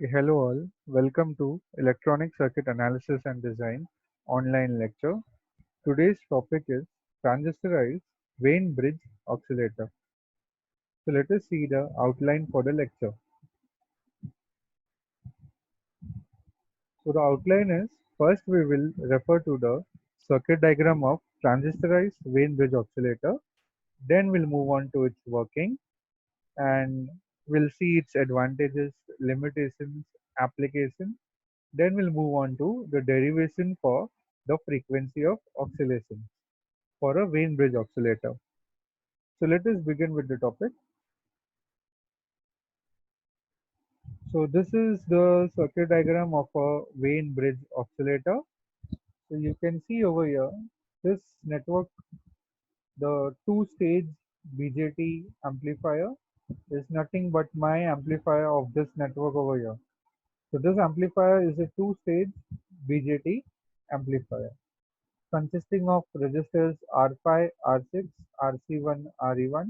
Okay, hello all. Welcome to Electronic Circuit Analysis and Design online lecture. Today's topic is transistorized Wien bridge oscillator. So let us see the outline for the lecture. So the outline is first we will refer to the circuit diagram of transistorized Wien bridge oscillator. Then we'll move on to its working and we'll see its advantages, limitations, application. Then we'll move on to the derivation for the frequency of oscillation for a Wien bridge oscillator. So let us begin with the topic. So this is the circuit diagram of a Wien bridge oscillator. So you can see over here, this network, the two-stage BJT amplifier is nothing but my amplifier of this network over here. So this amplifier is a two-stage BJT amplifier, consisting of resistors R5, R6, RC1, RE1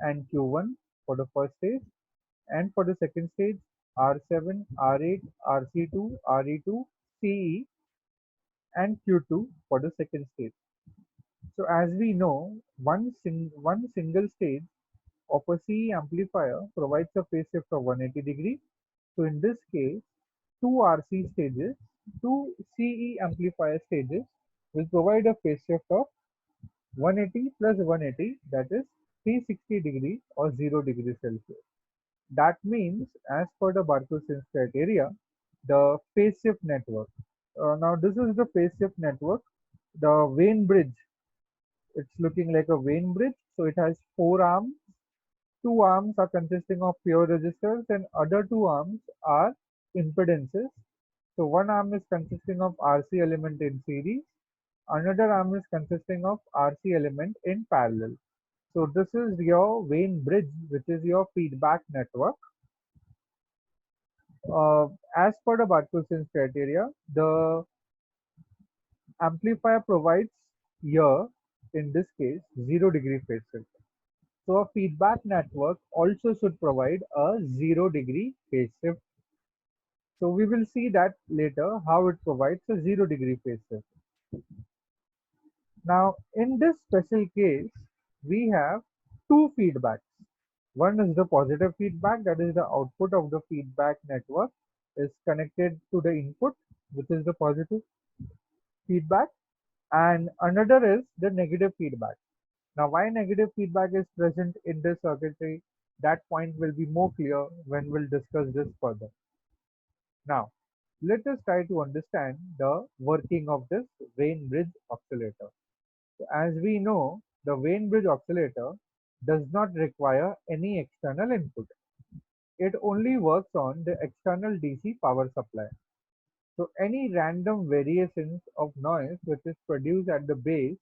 and Q1 for the first stage, and for the second stage R7, R8, RC2, RE2, CE and Q2 for the second stage. So as we know, one single stage of a CE amplifier provides a phase shift of 180 degree. So in this case, two RC stages, two CE amplifier stages will provide a phase shift of 180 plus 180, that is 360 degree or 0 degree Celsius. That means, as per the Barkhusen's criteria, the phase shift network. Now this is the phase shift network. The Wien bridge, it's looking like a Wien bridge. So it has four arms. Two arms are consisting of pure resistors and other two arms are impedances. So one arm is consisting of RC element in series. Another arm is consisting of RC element in parallel. So this is your Wien bridge, which is your feedback network. As per the Barkhusen's criteria, the amplifier provides here, in this case, 0 degree phase shift. So a feedback network also should provide a 0 degree phase shift. So we will see that later how it provides a 0 degree phase shift. Now in this special case, we have two feedbacks. One is the positive feedback, that is the output of the feedback network is connected to the input, which is the positive feedback, and another is the negative feedback. Now, why negative feedback is present in this circuitry, that point will be more clear when we'll discuss this further. Now, let us try to understand the working of this Wien bridge oscillator. So as we know, the Wien bridge oscillator does not require any external input. It only works on the external DC power supply. So any random variations of noise which is produced at the base,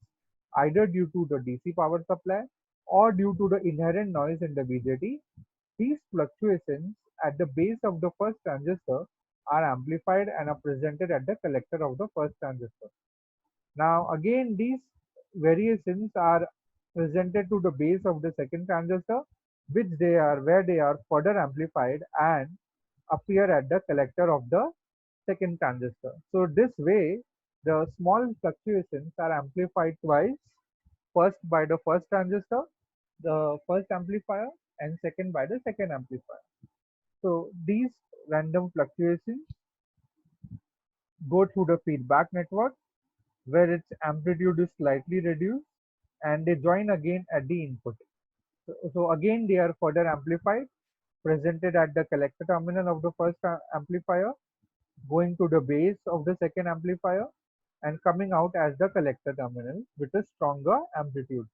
either due to the DC power supply or due to the inherent noise in the BJT, these fluctuations at the base of the first transistor are amplified and are presented at the collector of the first transistor. Now again, these variations are presented to the base of the second transistor, where they are further amplified and appear at the collector of the second transistor. So this way, the small fluctuations are amplified twice, first by the first transistor, the first amplifier, and second by the second amplifier. So these random fluctuations go through the feedback network where its amplitude is slightly reduced and they join again at the input. So again they are further amplified, presented at the collector terminal of the first amplifier, going to the base of the second amplifier and coming out as the collector terminal with a stronger amplitude.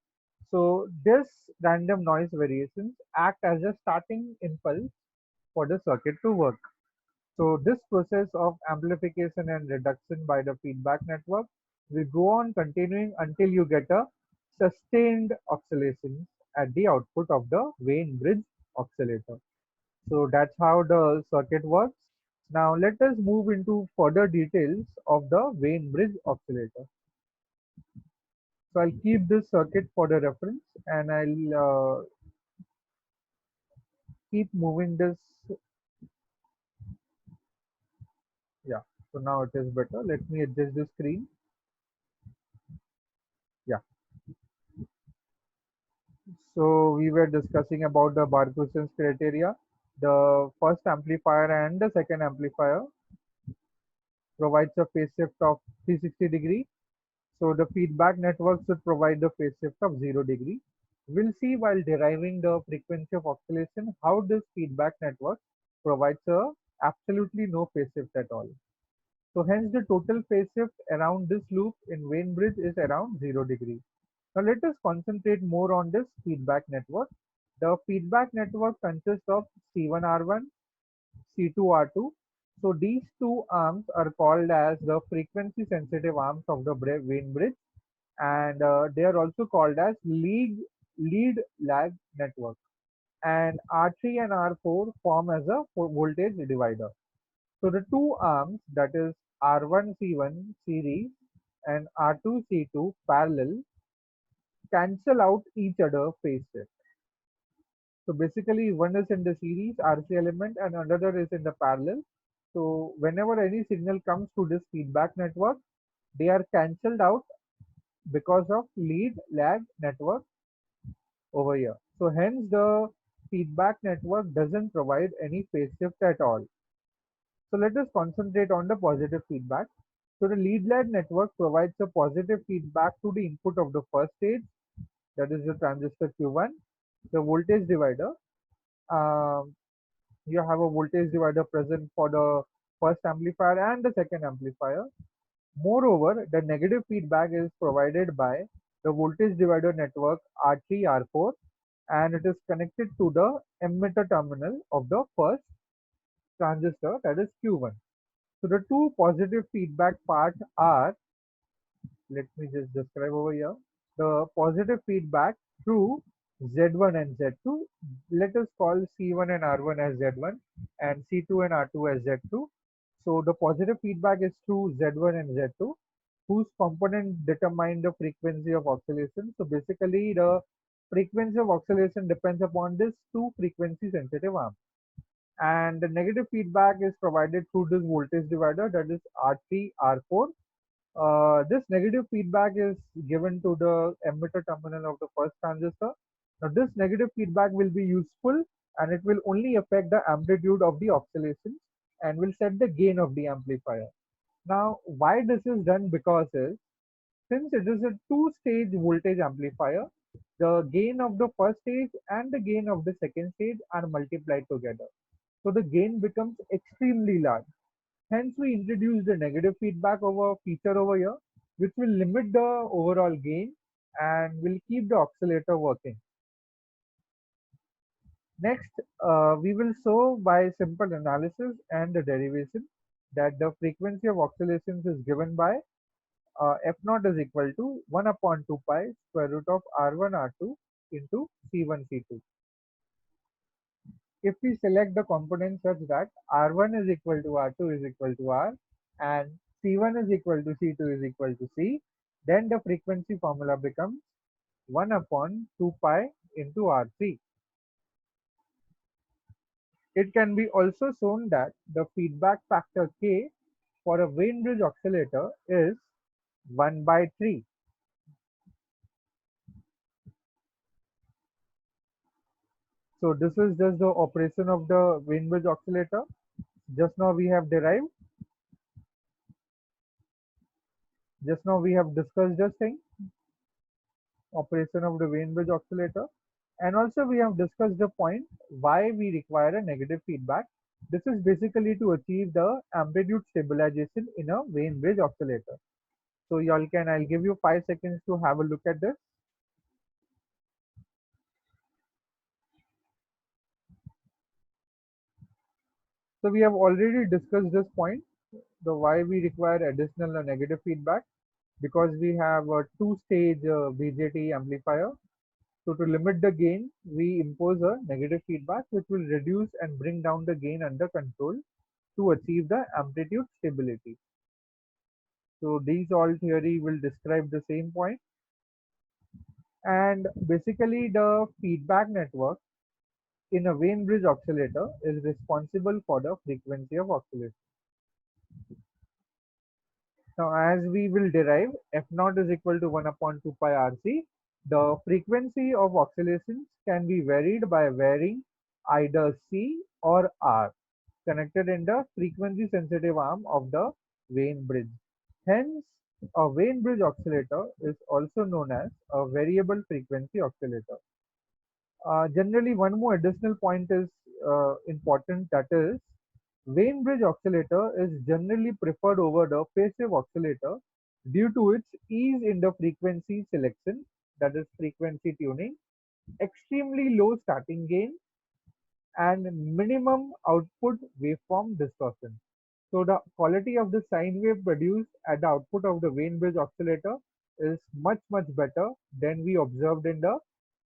So this random noise variations act as a starting impulse for the circuit to work. So this process of amplification and reduction by the feedback network will go on continuing until you get a sustained oscillation at the output of the Wien bridge oscillator. So that's how the circuit works. Now let us move into further details of the Wien bridge oscillator. So I'll keep this circuit for the reference and I'll keep moving this Yeah, so now it is better. Let me adjust the screen. Yeah, so we were discussing about the Barkhusen's criteria. The first amplifier and the second amplifier provides a phase shift of 360 degree. So the feedback network should provide the phase shift of 0 degree. We'll see while deriving the frequency of oscillation how this feedback network provides a absolutely no phase shift at all. So hence the total phase shift around this loop in Wayne bridge is around 0 degree. Now let us concentrate more on this feedback network. The feedback network consists of C1R1, C2R2. So these two arms are called as the frequency sensitive arms of the Wayne bridge, and they are also called as lead lag network. And R3 and R4 form as a voltage divider. So the two arms, that is R1 C1 series and R2 C2 parallel, cancel out each other phase shift. So basically one is in the series RC element and another is in the parallel. So whenever any signal comes to this feedback network, they are cancelled out because of lead lag network over here. So hence the feedback network doesn't provide any phase shift at all. So let us concentrate on the positive feedback. So the lead lag network provides a positive feedback to the input of the first stage, that is the transistor Q1, the voltage divider. Um, you have a voltage divider present for the first amplifier and the second amplifier. Moreover, the negative feedback is provided by the voltage divider network R3, R4, and it is connected to the emitter terminal of the first transistor, that is Q1. So the two positive feedback parts are, let me just describe over here, the positive feedback through Z1 and Z2. Let us call C1 and R1 as Z1 and C2 and R2 as Z2. So the positive feedback is through Z1 and Z2, whose component determine the frequency of oscillation. So basically the frequency of oscillation depends upon this two frequency sensitive arms. And the negative feedback is provided through this voltage divider, that is R3, R4. This negative feedback is given to the emitter terminal of the first transistor. Now this negative feedback will be useful and it will only affect the amplitude of the oscillation and will set the gain of the amplifier. Now why this is done, because is, since it is a two-stage voltage amplifier, the gain of the first stage and the gain of the second stage are multiplied together. So the gain becomes extremely large. Hence, we introduce the negative feedback over feature over here, which will limit the overall gain and will keep the oscillator working. Next, we will show by simple analysis and the derivation that the frequency of oscillations is given by f naught is equal to 1 upon 2 pi square root of r1 r2 into c1 c2. If we select the component such that R1 is equal to R2 is equal to R and C1 is equal to C2 is equal to C, then the frequency formula becomes 1 upon 2 pi into RC. It can be also shown that the feedback factor K for a Wayne bridge oscillator is 1 by 3. So this is just the operation of the Wayne bridge oscillator. Just now we have derived, just now we have discussed this thing, operation of the Wayne bridge oscillator. And also we have discussed the point why we require a negative feedback. This is basically to achieve the amplitude stabilization in a Wayne bridge oscillator. So I'll give you 5 seconds to have a look at this. So we have already discussed this point, the why we require additional negative feedback, because we have a two-stage BJT amplifier. So to limit the gain, we impose a negative feedback which will reduce and bring down the gain under control to achieve the amplitude stability. So these all theory will describe the same point. And basically the feedback network in a Wayne bridge oscillator is responsible for the frequency of oscillation. Now, as we will derive, F naught is equal to 1 upon 2 pi RC. The frequency of oscillations can be varied by varying either C or R connected in the frequency sensitive arm of the Wien bridge. Hence, a Wien bridge oscillator is also known as a variable frequency oscillator. Generally, one more additional point is important, that is, Wien bridge oscillator is generally preferred over the phase wave oscillator due to its ease in the frequency selection, that is frequency tuning, extremely low starting gain, and minimum output waveform distortion. So the quality of the sine wave produced at the output of the Wien bridge oscillator is much better than we observed in the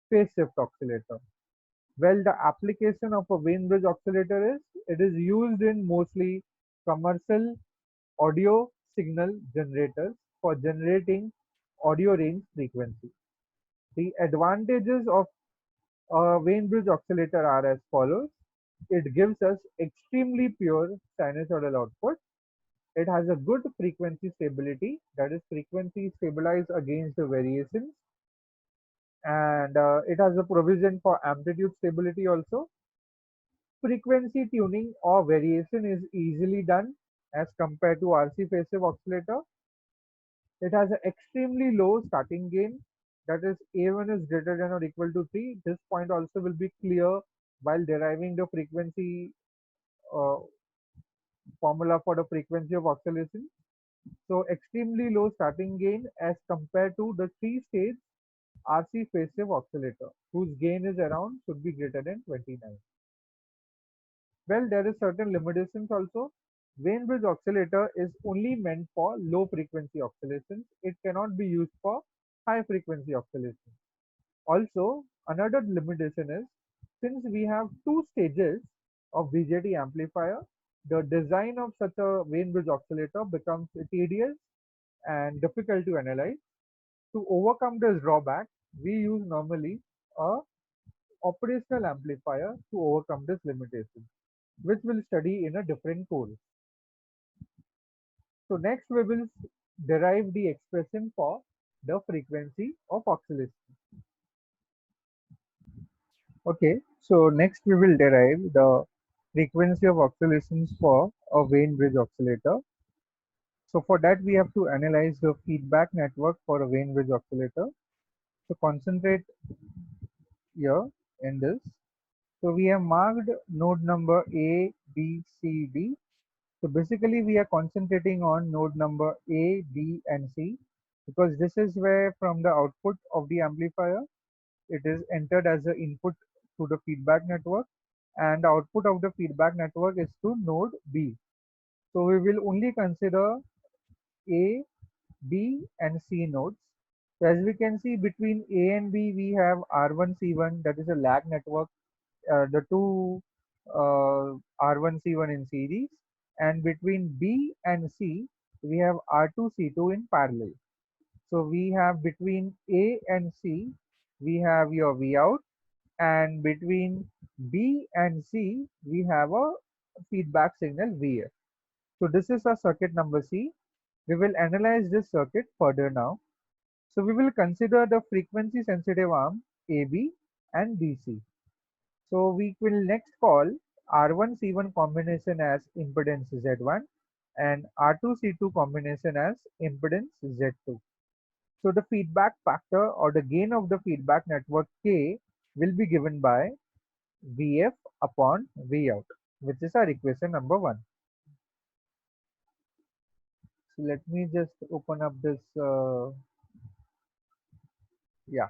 phase shift oscillator. Well, the application of a Wien bridge oscillator is it is used in mostly commercial audio signal generators for generating audio range frequency. The advantages of a Wien bridge oscillator are as follows. It gives us extremely pure sinusoidal output. It has a good frequency stability, that is frequency stabilized against the variations, and it has a provision for amplitude stability also. Frequency tuning or variation is easily done as compared to RC phase wave oscillator. It has an extremely low starting gain, that is A1 is greater than or equal to 3. This point also will be clear while deriving the frequency uh, formula for the frequency of oscillation. So extremely low starting gain as compared to the three-stage RC phase wave oscillator, whose gain is around should be greater than 29. Well, there is certain limitations also. Wien bridge oscillator is only meant for low frequency oscillations. It cannot be used for high frequency oscillations. Also, another limitation is since we have two stages of BJT amplifier, the design of such a Wien bridge oscillator becomes tedious and difficult to analyze. To overcome this drawback, we use normally a operational amplifier to overcome this limitation, which we'll study in a different course. So next we will derive the expression for the frequency of oscillation. Okay, so next we will derive the frequency of oscillations for a Wien bridge oscillator. So for that we have to analyze the feedback network for a Wien bridge oscillator. So concentrate here in this. So we have marked node number A, B, C, D. So basically we are concentrating on node number A, B and C because this is where from the output of the amplifier it is entered as the input to the feedback network and the output of the feedback network is to node B. So we will only consider A, B and C nodes. So as we can see between A and B we have R1 C1, that is a lag network, the two R1 C1 in series, and between B and C we have R2 C2 in parallel. So we have between A and C we have your V out, and between B and C we have a feedback signal VF. So this is our circuit number C. We will analyze this circuit further now. So we will consider the frequency sensitive arm AB and BC. So we will next call R1 C1 combination as impedance Z1 and R2 C2 combination as impedance Z2. So the feedback factor or the gain of the feedback network K will be given by Vf upon Vout, which is our equation number 1. So let me just open up this. Yeah.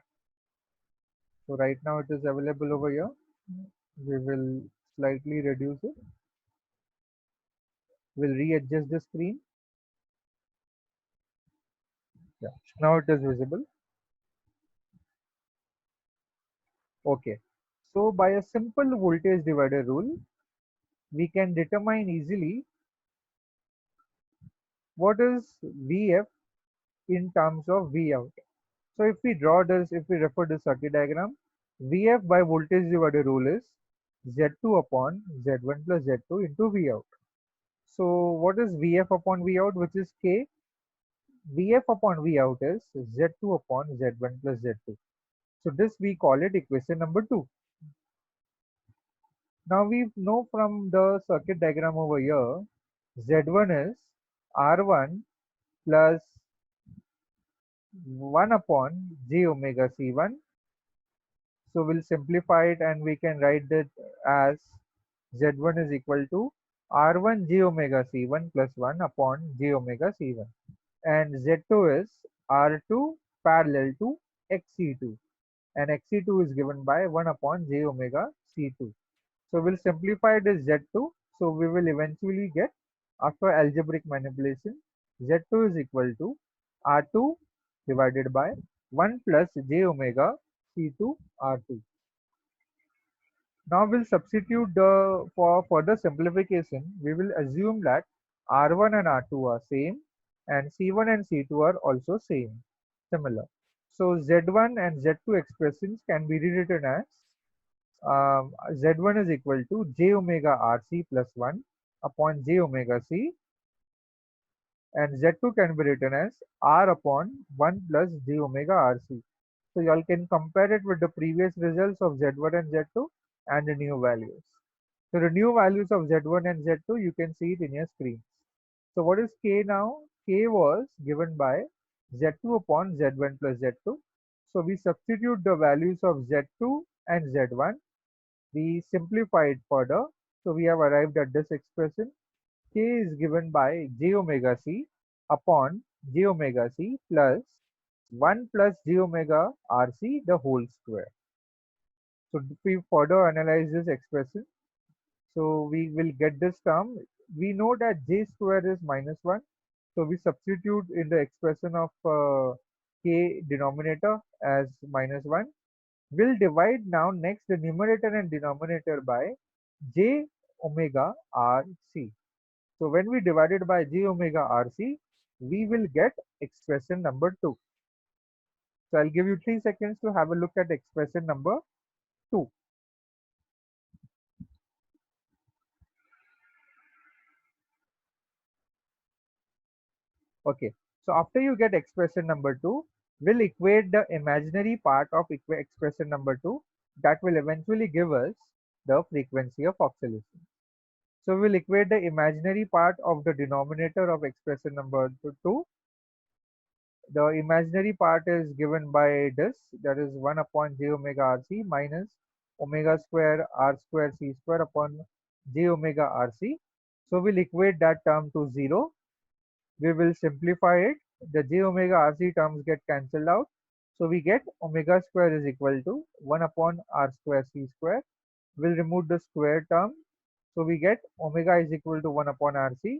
So right now it is available over here. We will slightly reduce it. We'll readjust the screen. Yeah. Now it is visible. Okay. So by a simple voltage divider rule, we can determine easily what is Vf in terms of Vout. So if we draw this, if we refer the circuit diagram, Vf by voltage divider rule is Z2 upon Z1 plus Z2 into Vout. So what is Vf upon Vout, which is K? Vf upon V out is Z2 upon Z1 plus Z2. So this we call it equation number 2. Now we know from the circuit diagram over here, Z1 is R1 plus 1 upon j omega C1. So we'll simplify it and we can write it as Z1 is equal to R1 j omega C1 plus 1 upon j omega C1. And Z2 is R2 parallel to XC2. And XC2 is given by 1 upon j omega C2. So we'll simplify this Z2. So we will eventually get, after algebraic manipulation, Z2 is equal to R2 divided by 1 plus j omega C2 R2. Now we'll substitute for further simplification. We will assume that R1 and R2 are same and C1 and C2 are also similar. So Z1 and Z2 expressions can be rewritten as Z1 is equal to j omega RC plus 1 upon j omega C, and Z2 can be written as R upon 1 plus j omega RC. So you all can compare it with the previous results of Z1 and Z2 and the new values. So the new values of Z1 and Z2, you can see it in your screen. So what is K now? K was given by Z2 upon Z1 plus Z2. So we substitute the values of Z2 and Z1. We simplify it further. So we have arrived at this expression. K is given by j omega C upon j omega C plus 1 plus j omega RC the whole square. So if we further analyze this expression, so we will get this term. We know that j square is minus 1. So we substitute in the expression of k denominator as minus 1. We'll divide now next the numerator and denominator by j omega RC. So when we divide it by j omega RC, we will get expression number 2. So I'll give you 3 seconds to have a look at expression number 2. Okay. So after you get expression number 2, we'll equate the imaginary part of expression number 2 that will eventually give us the frequency of oscillation. So we'll equate the imaginary part of the denominator of expression number 2. The imaginary part is given by this, that is 1 upon j omega RC minus omega square R square C square upon j omega RC. So we'll equate that term to 0. We will simplify it. The j omega RC terms get cancelled out. So we get omega square is equal to 1 upon R square C square. We'll remove the square term. So we get omega is equal to 1 upon RC.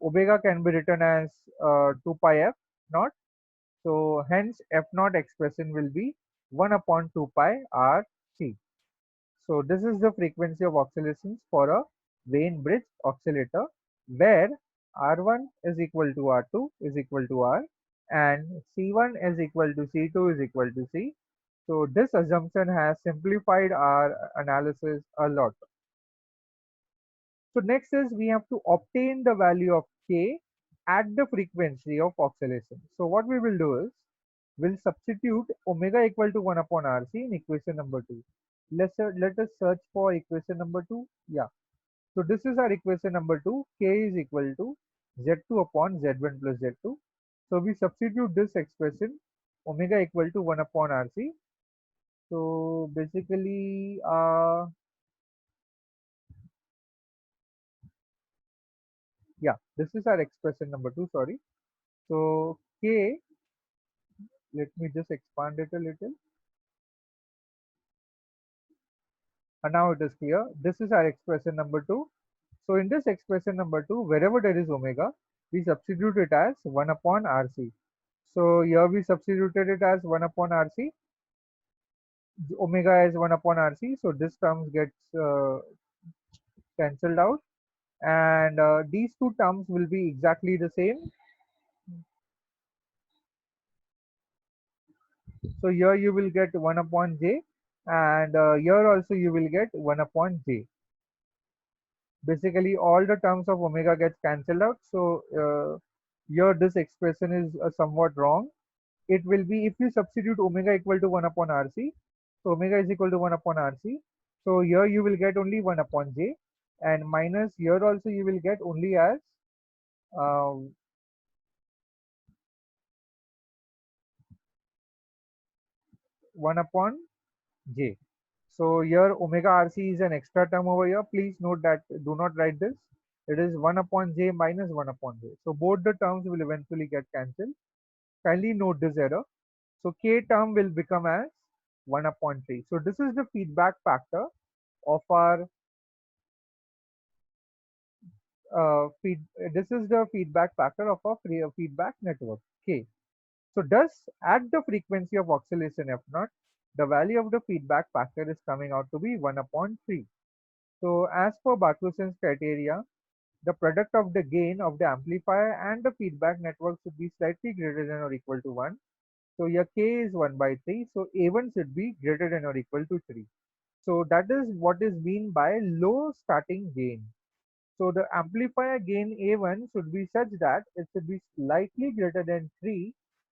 Omega can be written as 2 pi f naught. So hence f naught expression will be 1 upon 2 pi R C. So this is the frequency of oscillations for a Wien bridge oscillator, where R1 is equal to R2 is equal to R and C1 is equal to C2 is equal to C. So this assumption has simplified our analysis a lot. So next is we have to obtain the value of K at the frequency of oscillation. So what we will do is we'll substitute omega equal to 1 upon RC in equation number 2. Let us search for equation number 2. Yeah. So this is our equation number 2. K is equal to Z2 upon Z1 plus Z2. So we substitute this expression omega equal to 1 upon RC. So basically, yeah, this is our expression number 2. Sorry. So K, let me just expand it a little. And now it is clear. This is our expression number 2. So in this expression number 2, wherever there is omega, we substitute it as 1 upon RC. So here we substituted it as 1 upon RC. Omega is 1 upon RC. So this terms gets cancelled out. And these two terms will be exactly the same. So here you will get 1 upon J. And here also you will get 1 upon J. Basically all the terms of omega gets cancelled out. So Here this expression is somewhat wrong. It will be if you substitute omega equal to 1 upon RC. So omega is equal to 1 upon RC. So here you will get only 1 upon J, and minus here also you will get only as uh, 1 upon J. So here omega RC is an extra term over here. Please note that do not write this. It is 1 upon J minus 1 upon J. So both the terms will eventually get cancelled. Kindly note this error. So K term will become as 1 upon 3. So this is the feedback factor of our this is the feedback factor of our feedback network K. So thus at the frequency of oscillation F naught, the value of the feedback factor is coming out to be 1 upon 3. So as per Bartholin's criteria, the product of the gain of the amplifier and the feedback network should be slightly greater than or equal to 1. So your K is 1 by 3. So A1 should be greater than or equal to 3. So that is what is mean by low starting gain. So the amplifier gain A1 should be such that it should be slightly greater than 3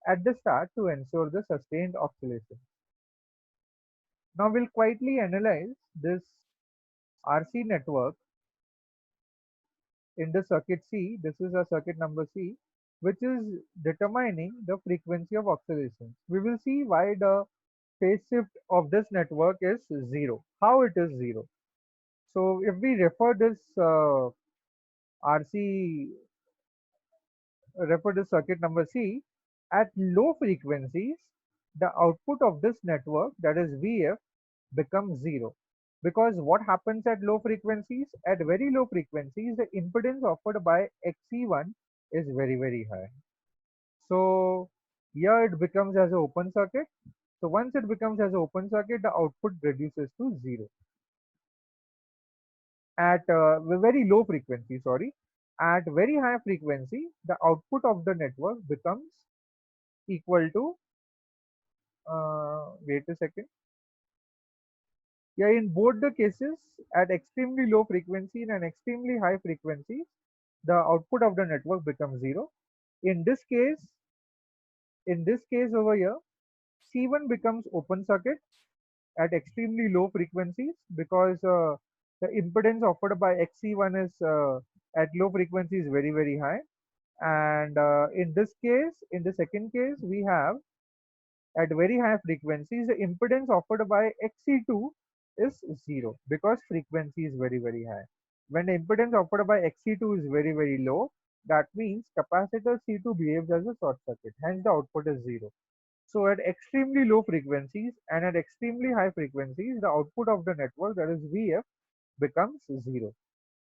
at the start to ensure the sustained oscillation. Now we'll quietly analyze this RC network in the circuit C. This is a circuit number C, which is determining the frequency of oscillations. We will see why the phase shift of this network is 0. How it is 0? So if we refer this RC refer to circuit number C, at low frequencies, the output of this network, that is VF, becomes 0. Because what happens at low frequencies? At very low frequencies, the impedance offered by XC1 is very, very high. So here it becomes as an open circuit. So once it becomes as an open circuit, the output reduces to 0. At very low frequency, sorry. At very high frequency, the output of the network becomes equal to, wait a second. Yeah, in both the cases, at extremely low frequency and extremely high frequency, the output of the network becomes 0. In this case, over here, C1 becomes open circuit at extremely low frequencies because the impedance offered by XC1 is at low frequency is very, very high. And in this case, in the second case, we have at very high frequencies, the impedance offered by XC2 is 0 because frequency is very, very high. When the impedance offered by XC2 is very, very low, that means capacitor C2 behaves as a short circuit, hence the output is 0. So at extremely low frequencies and at extremely high frequencies, the output of the network, that is VF, becomes 0.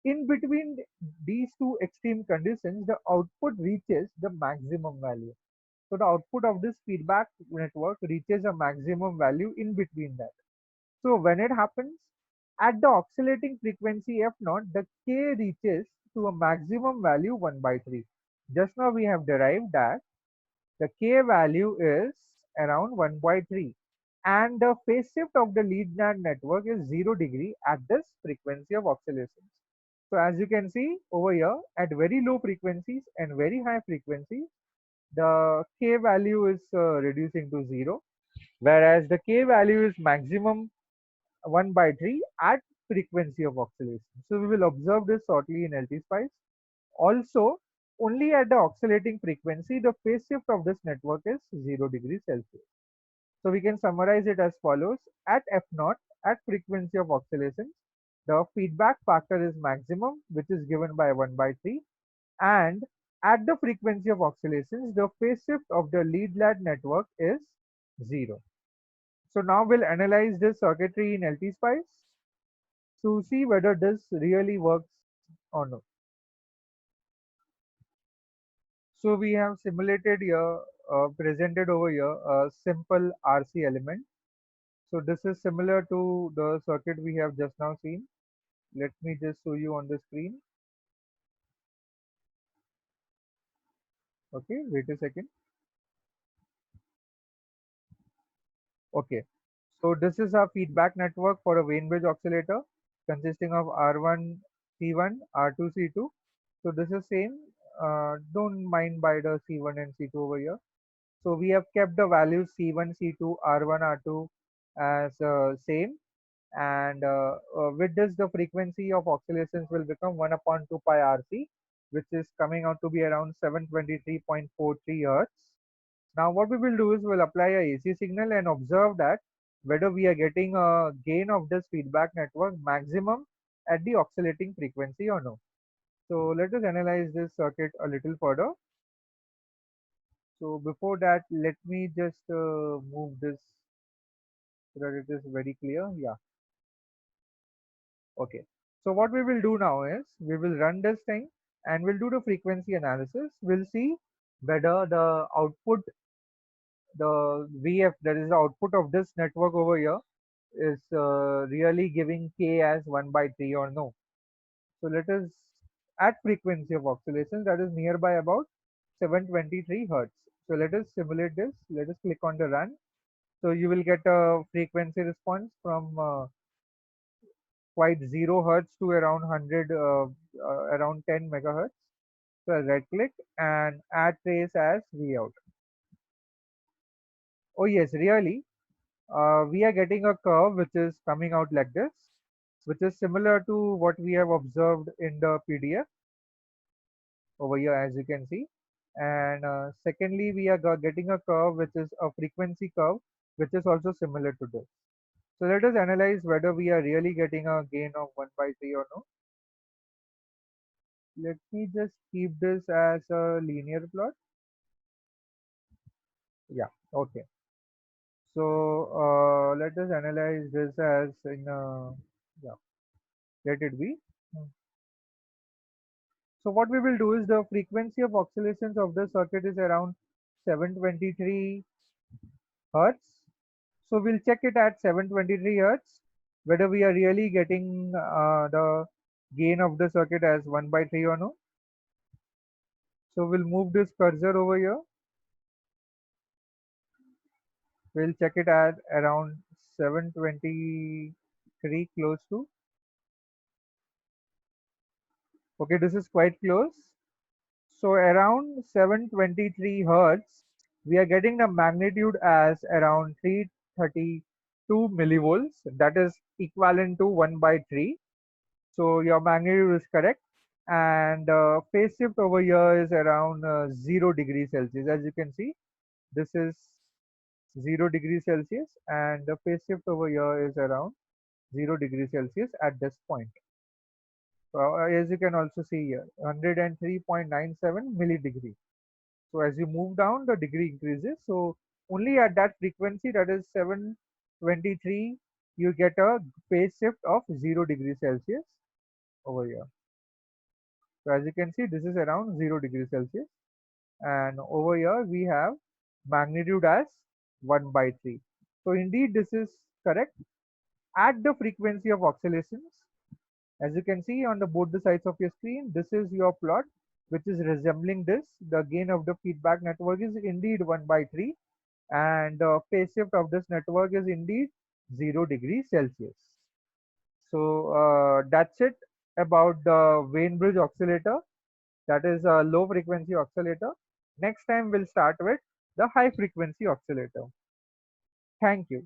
In between these two extreme conditions, the output reaches the maximum value. So the output of this feedback network reaches a maximum value in between that. So when it happens, at the oscillating frequency F naught, the K reaches to a maximum value 1 by 3. Just now we have derived that the K value is around 1 by 3 and the phase shift of the lead lag network is 0 degree at this frequency of oscillations. So as you can see over here, at very low frequencies and very high frequencies, the K value is reducing to 0, whereas the K value is maximum 1 by 3 at frequency of oscillation. So we will observe this shortly in LT Spice. Also, only at the oscillating frequency, the phase shift of this network is 0 degrees Celsius. So we can summarize it as follows. At F naught, at frequency of oscillation, the feedback factor is maximum, which is given by 1 by 3. And at the frequency of oscillations, the phase shift of the lead lag network is 0. So now we'll analyze this circuitry in LT Spice to see whether this really works or not. So we have simulated here, presented over here, a simple RC element. So this is similar to the circuit we have just now seen. Let me just show you on the screen. Okay, wait a second. Okay, so this is our feedback network for a Wien bridge oscillator consisting of R1 C1, R2 C2. So this is same. don't mind by the C1 and C2 over here. So we have kept the values C1, C2, R1, R2 as same, and with this the frequency of oscillations will become 1 upon 2 pi RC, which is coming out to be around 723.43 Hertz. Now what we will do is we'll apply a AC signal and observe that whether we are getting a gain of this feedback network maximum at the oscillating frequency or no. So let us analyze this circuit a little further. So before that, let me just move this so that it is very clear. Yeah, okay. So what we will do now is we will run this thing and we'll do the frequency analysis. We'll see whether the output, the VF, that is the output of this network over here, is really giving K as 1 by 3 or no. So let us, at frequency of oscillation that is nearby about 723 Hertz. So let us simulate this. Let us click on the run. So you will get a frequency response from quite 0 Hertz to around 100, around 10 megahertz. So I right click and add trace as V out. Oh yes, really, we are getting a curve which is coming out like this, which is similar to what we have observed in the PDF over here, as you can see. And secondly, we are getting a curve which is a frequency curve, which is also similar to this. So let us analyze whether we are really getting a gain of 1 by 3 or no. Let me just keep this as a linear plot. Yeah, okay. So let us analyze this as in yeah, let it be. So what we will do is the frequency of oscillations of the circuit is around 723 hertz. So we'll check it at 723 hertz whether we are really getting the gain of the circuit as 1 by 3 or no. So we'll move this cursor over here. We'll check it at around 723 close to. Okay, this is quite close. So around 723 hertz, we are getting the magnitude as around 332 millivolts. That is equivalent to 1 by 3. So your magnitude is correct. And phase shift over here is around 0 degrees Celsius. As you can see, this is 0 degrees Celsius, and the phase shift over here is around 0 degrees Celsius at this point. As you can also see here, 103.97 millidegree. So as you move down, the degree increases. So only at that frequency, that is 723, you get a phase shift of 0 degrees Celsius over here. So as you can see, this is around 0 degrees Celsius. And over here, we have magnitude as 1 by 3. So indeed, this is correct. At the frequency of oscillations, as you can see on the both the sides of your screen, this is your plot, which is resembling this. The gain of the feedback network is indeed 1 by 3, and the phase shift of this network is indeed 0 degrees Celsius. So that's it about the Wien bridge oscillator, that is a low frequency oscillator. Next time we'll start with the high frequency oscillator. Thank you.